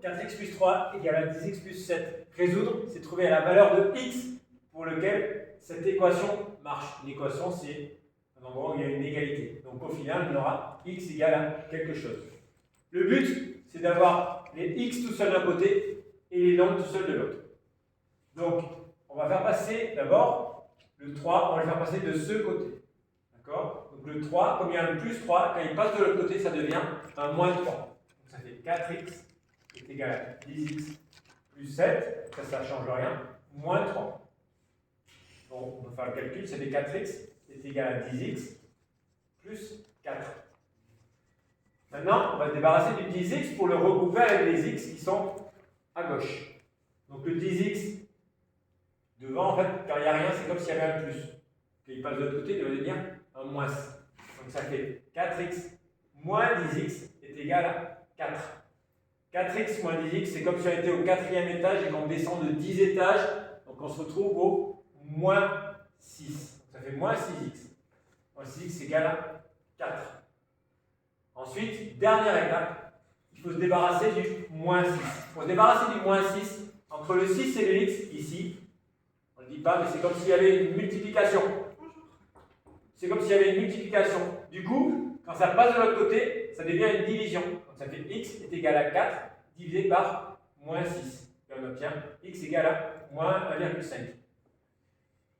4x plus 3 égale à 10x plus 7. Résoudre, c'est trouver la valeur de x pour lequel cette équation marche. Une équation, c'est un endroit où il y a une égalité. Donc au final, on aura x égale à quelque chose. Le but, c'est d'avoir les x tout seuls d'un côté et les nombres tout seuls de l'autre. Donc, on va faire passer d'abord le 3, on va le faire passer de ce côté. D'accord? Donc le 3, comme il y a un plus 3, quand il passe de l'autre côté, ça devient un moins 3. Donc ça fait 4x est égal à 10x plus 7, ça ne change rien, moins 3. Donc on va faire le calcul, ça fait 4x est égal à 10x plus 4. Maintenant, on va se débarrasser du 10x pour le regrouper avec les x qui sont à gauche. Donc le 10x, devant, en fait, quand il n'y a rien, c'est comme s'il y avait un plus. Quand il passe de l'autre côté, il va devenir un moins. Donc ça fait 4x moins 10x est égal à 4. 4x moins 10x, c'est comme si on était au 4e étage et qu'on descend de 10 étages. Donc on se retrouve au moins 6. Donc ça fait moins 6x. Moins 6x égale à 4. Ensuite, dernière étape, il faut se débarrasser du moins 6. Pour se débarrasser du moins 6, entre le 6 et le x, ici, on ne le dit pas, mais c'est comme s'il y avait une multiplication. C'est comme s'il y avait une multiplication. Du coup, quand ça passe de l'autre côté, ça devient une division. Donc ça fait x est égal à 4 divisé par moins 6. Et on obtient x égale à moins 1,5.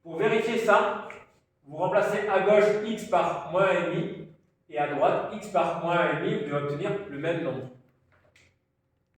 Pour vérifier ça, vous remplacez à gauche x par moins 1,5 et à droite x par moins 1,5, vous devez obtenir le même nombre.